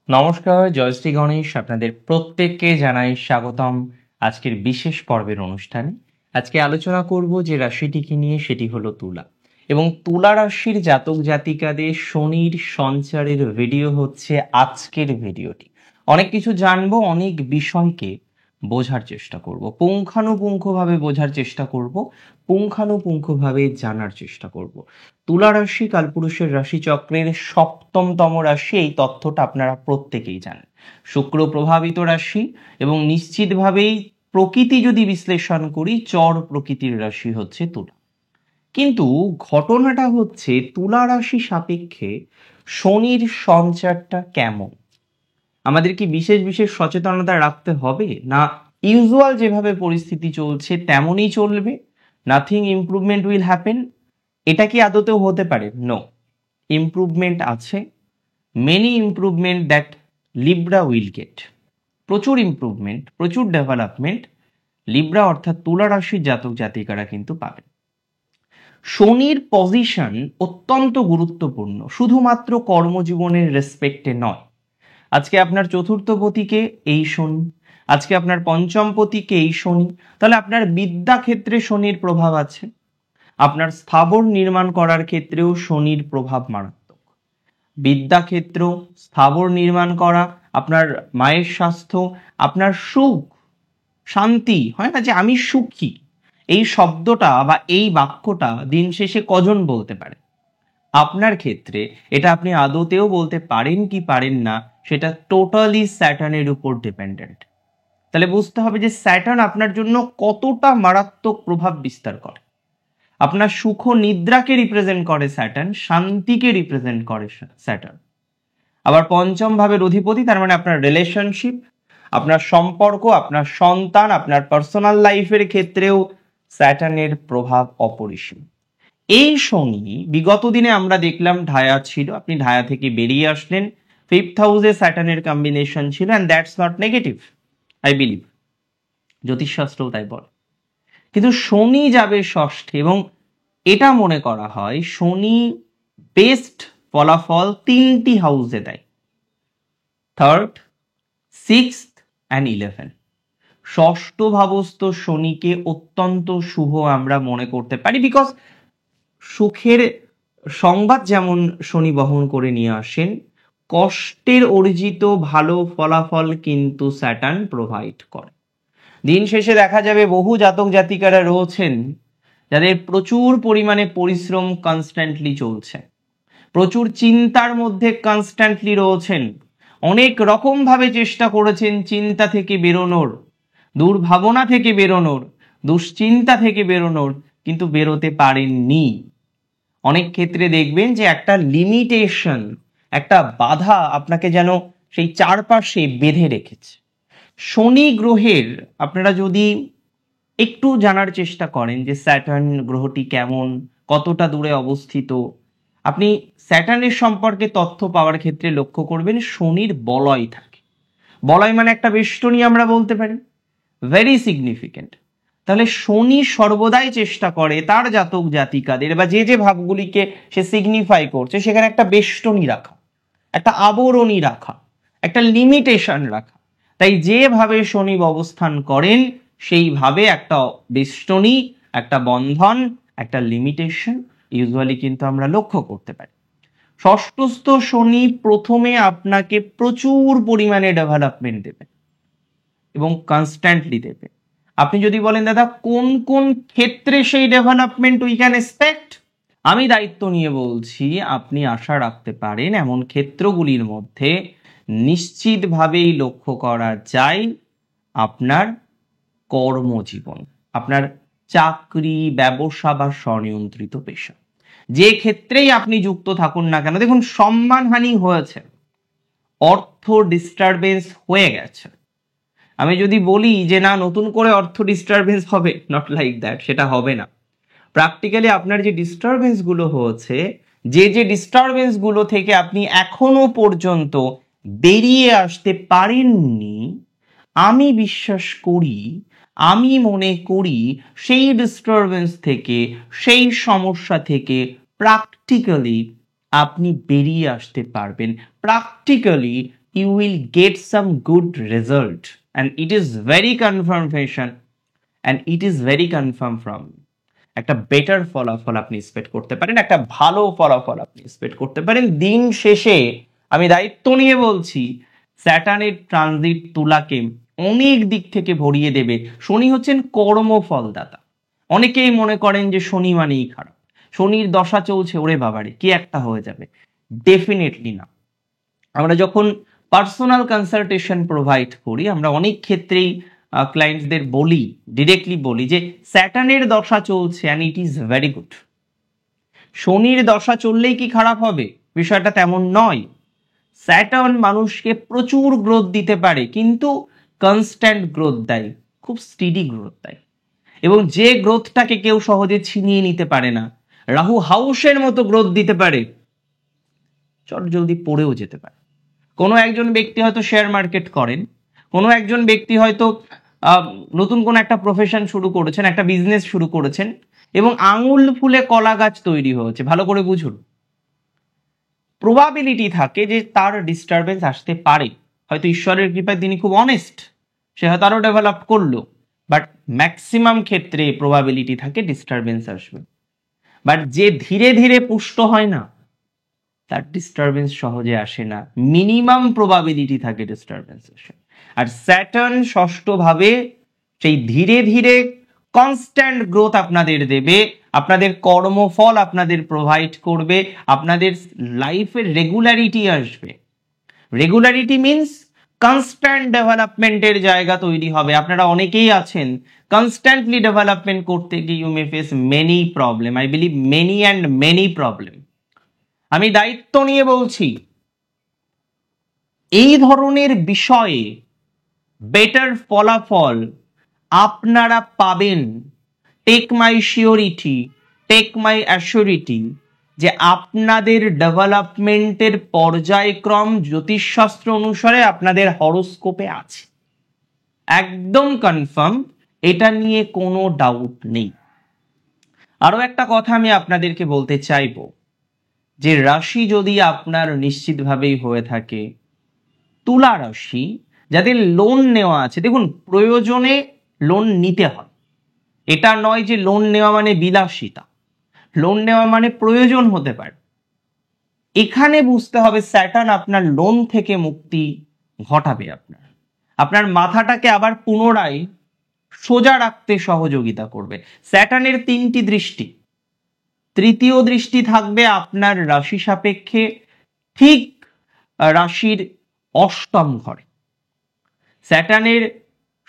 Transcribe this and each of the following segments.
নমস্কার, জয়শ্রী গণেশ। আপনাদের প্রত্যেককে জানাই স্বাগতম আজকের বিশেষ পর্বের অনুষ্ঠানে। আজকে আলোচনা করব যে রাশিটিকে নিয়ে, সেটি হলো তুলা। এবং তুলা রাশির জাতক জাতিকাদের শনির সঞ্চারের ভিডিও হচ্ছে আজকের ভিডিওটি। অনেক কিছু জানবো, অনেক বিষয়কে বোঝার চেষ্টা করব, পুঙ্খানুপুঙ্খভাবে বোঝার চেষ্টা করব, পুঙ্খানুপুঙ্খভাবে জানার চেষ্টা করব। তুলা রাশি কালপুরুষের রাশিচক্রের সপ্তমতম রাশি, এই তথ্যটা আপনারা প্রত্যেকেই জানেন। শুক্র প্রভাবিত রাশি এবং নিশ্চিতভাবেই প্রকৃতি যদি বিশ্লেষণ করি, চর প্রকৃতির রাশি হচ্ছে তুলা। কিন্তু ঘটনাটা হচ্ছে তুলা রাশি সাপেক্ষে শনির সঞ্চারটা কেমন? আমাদের কি বিশেষ বিশেষ সচেতনতা রাখতে হবে, না ইউজুয়াল যেভাবে পরিস্থিতি চলছে তেমনই চলবে, নাথিং ইমপ্রুভমেন্ট উইল হ্যাপেন? এটা কি আদতেও হতে পারে? নো, ইমপ্রুভমেন্ট আছে, many improvement that Libra will get. প্রচুর ইমপ্রুভমেন্ট, প্রচুর ডেভেলপমেন্ট লিব্রা অর্থাৎ তুলা রাশির জাতক জাতিকারা কিন্তু পাবেন। শনির পজিশন অত্যন্ত গুরুত্বপূর্ণ, শুধুমাত্র কর্মজীবনের রেসপেক্টে নয়। আজকে আপনার চতুর্থপতিকে এই শনি, আজকে আপনার পঞ্চমপতিকে এই শনি, তাহলে আপনার বিদ্যাক্ষেত্রে শনির প্রভাব আছে, আপনার স্থাবর নির্মাণ করার ক্ষেত্রেও শনির প্রভাব মারাত্মক। বিদ্যাক্ষেত্র, স্থাবর নির্মাণ করা, আপনার মায়ের স্বাস্থ্য, আপনার সুখ শান্তি, হয় না যে আমি সুখী, এই শব্দটা বা এই বাক্যটা দিন শেষে কজন বলতে পারে? আপনার ক্ষেত্রে এটা আপনি আদতেও বলতে পারেন কি পারেন না, সেটা টোটালি স্যাটার্নের উপর ডিপেন্ডেন্ট। তাহলে বুঝতে হবে যে স্যাটার্ন আপনার জন্য কতটা মারাত্মক প্রভাব বিস্তার করে। আপনার সুখ নিদ্রাকে রিপ্রেজেন্ট করে স্যাটার্ন, শান্তিকে রিপ্রেজেন্ট করে স্যাটার্ন। আবার পঞ্চম ভাবের অধিপতি, তার মানে আপনার রিলেশনশিপ, আপনার সম্পর্ক, আপনার সন্তান, আপনার পার্সোনাল লাইফের ক্ষেত্রেও স্যাটার্নের প্রভাব অপরিসীম। এই শনি বিগত দিনে আমরা দেখলাম ঢায়া ছিল, আপনি ঢায়া থেকে বেরিয়ে আসলেন, 5th হাউসে স্যাটার্নের কম্বিনেশন ছিল, and that's not negative, I believe, জ্যোতিষশাস্ত্রও তাই বলে। কিন্তু শনি যাবে ষষ্ঠে, এবং এটা মনে করা হয় শনি বেস্ট ফলাফল 3টি হাউসে দেয়, 3rd, 6th অ্যান্ড 11। ষষ্ঠ ভাবস্থ শনিকে অত্যন্ত শুভ আমরা মনে করতে পারি, বিকজ সুখের সংবাদ যেমন শনি বহন করে নিয়ে আসেন, কষ্টের অর্জিত ভালো ফলাফল কিন্তু স্যাটার্ন প্রোভাইড করে। দিন শেষে দেখা যাবে বহু জাতক জাতিকারা রয়েছেন যাদের প্রচুর পরিমাণে পরিশ্রম কনস্ট্যান্টলি চলছে, প্রচুর চিন্তার মধ্যে কনস্ট্যান্টলি রয়েছেন, অনেক রকম ভাবে চেষ্টা করেছেন চিন্তা থেকে বেরোনোর, দুর্ভাবনা থেকে বেরোনোর, দুশ্চিন্তা থেকে বেরোনোর, কিন্তু বেরোতে পারেননি। অনেক ক্ষেত্রে দেখবেন যে একটা লিমিটেশন, একটা বাধা আপনাকে যেন সেই চারপাশে বেঁধে রেখেছে। শনি গ্রহের আপনারা যদি একটু জানার চেষ্টা করেন যে স্যাটার্ন গ্রহটি কেমন, কতটা দূরে অবস্থিত, আপনি স্যাটার্নের সম্পর্কে তথ্য পাওয়ার ক্ষেত্রে লক্ষ্য করবেন শনির বলয় থাকে। বলয় মানে একটা বেষ্টনী আমরা বলতে পারি, ভেরি সিগনিফিকেন্ট। তাহলে শনি সর্বদাই চেষ্টা করে তার জাতক জাতিকাদের বা যে যে ভাবগুলিকে সে সিগনিফাই করছে সেখানে একটা বেষ্টনী রাখা, একটা আবরণী রাখা, একটা লিমিটেশন রাখা। তাই যেভাবে শনি অবস্থান করেন সেইভাবে একটা বেষ্টনী, একটা বন্ধন, একটা লিমিটেশন ইউজুয়ালি কিন্তু আমরা লক্ষ্য করতে পারি। ষষ্ঠস্থ শনি প্রথমে আপনাকে প্রচুর পরিমাণে ডেভেলপমেন্ট দেবে এবং কনস্ট্যান্টলি দেবে। আপনি যদি বলেন দাদা কোন কোন ক্ষেত্রে সেই ডেভেলপমেন্ট উই ক্যান এক্সপেক্ট, আমি দায়িত্ব নিয়ে বলছি আপনি আশা রাখতে পারেন এমন ক্ষেত্রগুলির মধ্যে নিশ্চিতভাবেই লক্ষ্য করা যায় আপনার কর্মজীবন, আপনার চাকরি, ব্যবসা বা স্বনিয়ন্ত্রিত পেশা, যে ক্ষেত্রেই আপনি যুক্ত থাকুন না কেন। দেখুন, সম্মানহানি হয়েছে, অর্থ ডিস্টারবেন্স হয়ে গেছে। আমি যদি বলি যে না নতুন করে অর্থ ডিস্টারবেন্স হবে, নট লাইক দ্যাট, সেটা হবে না। প্র্যাকটিক্যালি আপনার যে ডিস্টারবেন্স গুলো হয়েছে, যে যে ডিস্টারবেন্স গুলো থেকে আপনি এখনো পর্যন্ত বেরিয়ে আসতে পারেননি, আমি বিশ্বাস করি, আমি মনে করি সেই ডিস্টারবেন্স থেকে, সেই সমস্যা থেকে প্র্যাকটিক্যালি আপনি বেরিয়ে আসতে পারবেন, practically you will get some good result, and it is very confirmation, and it is very confirm from একটা বেটার ফলাফল আপনি এক্সপেক্ট করতে পারেন, একটা ভালো ফলাফল আপনি এক্সপেক্ট করতে পারেন। দিন শেষে আমি দায়িত্ব নিয়ে বলছি, স্যাটার্নের ট্রানজিট তুলাকে অনেক দিক থেকে ভরিয়ে দেবে। শনি হচ্ছেন কর্মফলদাতা। অনেকেই মনে করেন যে শনি মানেই খারাপ, শনির দশা চলছে, ওরে বাবারে কি একটা হয়ে যাবে। ডেফিনেটলি না। আমরা যখন পার্সোনাল কনসালটেশন প্রোভাইড করি, আমরা অনেক ক্ষেত্রেই ক্লায়েন্টসদের বলি, ডিরেক্টলি বলি যে স্যাটার্নের দশা চলছে and it is very good. শনির দশা চললেই কি খারাপ হবে? বিষয়টা তেমন নয়। স্যাটার্ন মানুষকে প্রচুর গ্রোথ দিতে পারে, কিন্তু কনস্ট্যান্ট গ্রোথ দেয়, খুব স্টিডি গ্রোথ দেয়, এবং যে গ্রোথটাকে কেউ সহজে ছিনিয়ে নিতে পারে না। রাহু হাউসের মতো গ্রোথ দিতে পারে, চট জলদি পড়েও যেতে পারে। কোনো একজন ব্যক্তি হয়তো শেয়ার মার্কেট করেন, কোনো একজন ব্যক্তি হয়তো নতুন কোনো একটা প্রফেশন শুরু করেছেন, একটা বিজনেস শুরু করেছেন, এবং আঙুল ফুলে কলা গাছ তৈরি হয়েছে। ভালো করে বুঝুন, প্রবাবিলিটি থাকে যে তার ডিস্টারবেন্স আসতে পারে। হয়তো ঈশ্বরের কৃপায় তিনি খুব অনেস্ট, সে হয়তো আরো ডেভেলপ করলো, বাট ম্যাক্সিমাম ক্ষেত্রে প্রবাবিলিটি থাকে ডিস্টারবেন্স আসবে। বাট যে ধীরে ধীরে পুষ্ট হয় না, তার ডিস্টারবেন্স সহজে আসে না, মিনিমাম প্রবাবিলিটি থাকে ডিস্টারবেন্স আসে। আর স্যাটার্ন ষষ্ঠ ভাবে সেই ধীরে ধীরে কনস্ট্যান্ট গ্রোথ আপনাদের দেবে, আপনাদের কর্মফল আপনাদের প্রোভাইড করবে, আপনাদের লাইফের রেগুলারিটি আসবে। রেগুলারিটি মিনস কনস্ট্যান্ট ডেভেলপমেন্টের জায়গা তৈরি হবে। আপনারা অনেকেই আছেন কনস্ট্যান্টলি ডেভেলপমেন্ট করতে গিয়ে you may face many problem, I believe many and many problem. আমি দায়িত্ব নিয়ে বলছি, এই ধরনের বিষয়ে বেটার ফলাফল আপনারা পাবেন। Take my surety, take my assurity, যে আপনাদের ডেভেলপমেন্টের পর্যায়ক্রম জ্যোতিষশাস্ত্র অনুসারে আপনাদের হরোস্কোপে আছে, একদম কনফার্ম, এটা নিয়ে কোনো ডাউট নেই। আরো একটা কথা আমি আপনাদেরকে বলতে চাইবো, যে রাশি যদি আপনার নিশ্চিতভাবেই হয়ে থাকে তুলা রাশি, যাদের লোন নেওয়া আছে, দেখুন প্রয়োজনে লোন নিতে হয়, এটা নয় যে লোন নেওয়া মানে বিলাসিতা, লোন নেওয়া মানে প্রয়োজন হতে পারে। এখানে বুঝতে হবে স্যাটার্ন আপনার লোন থেকে মুক্তি ঘটাবে, আপনার মাথাটাকে আবার পুনরায় সোজা রাখতে সহযোগিতা করবে। স্যাটার্নের তিনটি দৃষ্টি, তৃতীয় দৃষ্টি থাকবে আপনার রাশি সাপেক্ষে ঠিক রাশির অষ্টম ঘরে, স্যাটার্নের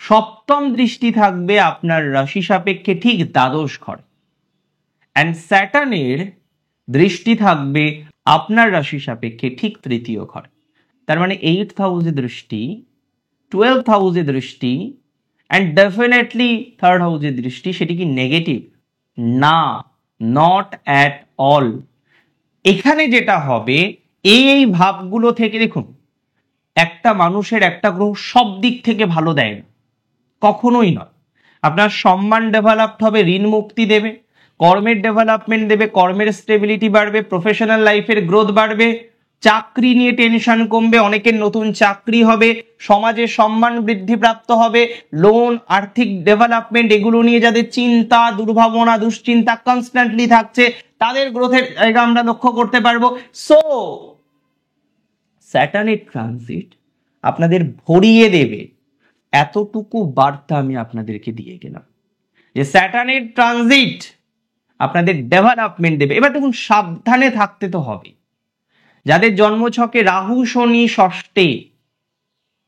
সপ্তম দৃষ্টি থাকবে আপনার রাশি সাপেক্ষে ঠিক দ্বাদশ ঘরে, অ্যান্ড স্যাটার্নের দৃষ্টি থাকবে আপনার রাশি সাপেক্ষে ঠিক তৃতীয় ঘরে। তার মানে 8th হাউসে দৃষ্টি, 12th হাউসে দৃষ্টি, অ্যান্ড ডেফিনেটলি 3rd হাউসে দৃষ্টি। সেটি কি নেগেটিভ? না, নট অ্যাট অল। এখানে যেটা হবে, এই ভাবগুলো থেকে, দেখুন একটা মানুষের একটা গ্রহ সব দিক থেকে ভালো দেয় না, কখনোই নয়। আপনার সম্মান ডেভেলপড হবে, ঋণ মুক্তি দেবে, কর্মের ডেভেলপমেন্ট দেবে, কর্মের স্টেবিলিটি বাড়বে, প্রফেশনাল লাইফের গ্রোথ বাড়বে, চাকরি নিয়ে টেনশন কমবে, অনেকের নতুন চাকরি হবে, সমাজে সম্মান বৃদ্ধি প্রাপ্ত হবে, লোন, আর্থিক ডেভেলপমেন্ট, এগুলো নিয়ে যাদের চিন্তা, দুর্ভাবনা, দুশ্চিন্তা কনস্ট্যান্টলি থাকছে, তাদের গ্রোথের জায়গা আমরা লক্ষ্য করতে পারবো। সো স্যাটার্নের ট্রানজিট আপনাদের ভরিয়ে দেবে, এতটুকু বার্তা আমি আপনাদেরকে দিয়ে গেলাম, যে স্যাটার্নের ট্রানজিট আপনাদের ডেভেলপমেন্ট দেবে। এবার দেখুন, সাবধানে থাকতে তো হবে। যাদের জন্মছকে রাহু শনি ষষ্ঠে,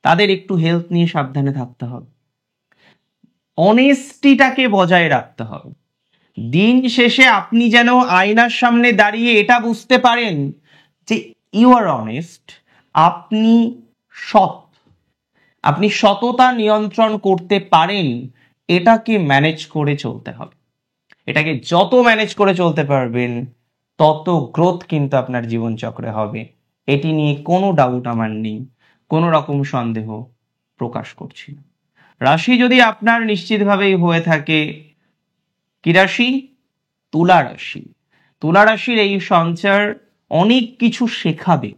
তাদের একটু হেলথ নিয়ে সাবধানে থাকতে হবে, অনেস্টিটাকে বজায় রাখতে হবে। দিন শেষে আপনি যেন আয়নার সামনে দাঁড়িয়ে এটা বুঝতে পারেন যে ইউ আর অনেস্ট, আপনি সৎ, আপনি সততা নিয়ন্ত্রণ করতে পারেন। এটাকে ম্যানেজ করে চলতে হবে। এটাকে যত ম্যানেজ করে চলতে পারবেন, তত গ্রোথ কিন্তু আপনার জীবনচক্রে হবে। এটি নিয়ে কোনো ডাউট আমার নেই, কোনো রকম সন্দেহ প্রকাশ করছি না। রাশি যদি আপনার নিশ্চিতভাবেই হয়ে থাকে, কি রাশি? তুলা রাশি। তুলা রাশির এই সঞ্চার অনেক কিছু শেখাবে,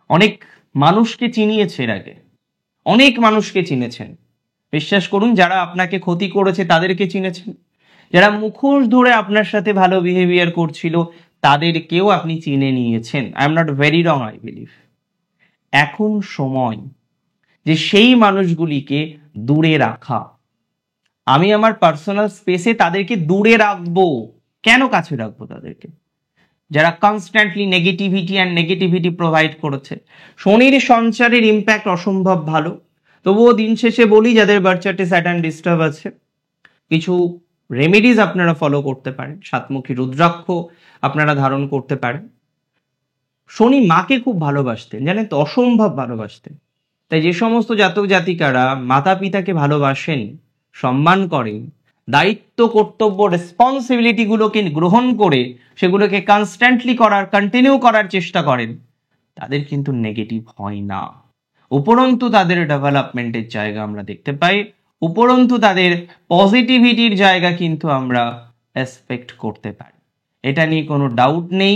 অনেক মানুষকে চিনিয়েছে এর আগে, অনেক মানুষকে চিনেছেন। বিশ্বাস করুন, যারা আপনাকে ক্ষতি করেছে তাদেরকে চিনেছেন, যারা মুখোশ ধরে আপনার সাথে ভালো বিহেভিয়ার করছিল তাদেরকেও আপনি চিনে নিয়েছেন। I am not very wrong, I believe. এখন সময় যে সেই মানুষগুলিকে দূরে রাখা। আমি আমার পার্সোনাল স্পেসে তাদেরকে দূরে রাখবো, কেন কাছে রাখবো তাদেরকে? যারা কনস্ট্যান্টলি নেগেটিভিটি প্রোভাইড করেছে। শনির সঞ্চারের ইম্প্যাক্ট অসম্ভব ভালো, তবুও দিন শেষে বলি যাদের বার্থ চার্টে স্যাটার্ন ডিস্টার্ব আছে, কিছু রেমেডিজ আপনারা ফলো করতে পারেন। সাতমুখী রুদ্রাক্ষ আপনারা ধারণ করতে পারেন। শনি মাকে খুব ভালোবাসতেন, জানেন তো, অসম্ভব ভালোবাসতেন। তাই যে সমস্ত জাতক জাতিকারা মাতা পিতাকে ভালোবাসেন, সম্মান করেন, দায়িত্ব কর্তব্য রেসপন্সিবিলিটিগুলোকে গ্রহণ করে সেগুলোকে কন্টিনিউ করার চেষ্টা করেন, তাদের কিন্তু নেগেটিভ হয় না। উপরন্তু তাদের ডেভেলপমেন্টের জায়গা আমরা দেখতে পাই, উপরন্তু তাদের পজিটিভিটির জায়গা কিন্তু আমরা এক্সপেক্ট করতে পারি। এটা নিয়ে কোনো ডাউট নেই,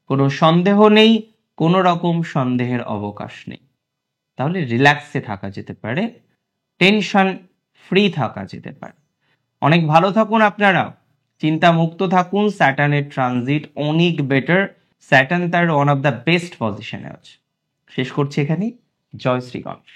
কোনো সন্দেহ নেই, কোনো রকম সন্দেহের অবকাশ নেই। তাহলে রিল্যাক্সে থাকা যেতে পারে, টেনশন ফ্রি থাকা যেতে পারে। অনেক ভালো থাকুন আপনারা, চিন্তা মুক্ত থাকুন। স্যাটার্নের ট্রানজিট অনেক বেটার, স্যাটার্ন তার ওয়ান অফ দ্য বেস্ট পজিশনে আছে। শেষ করছি এখানেই। জয় শ্রী গণেশ।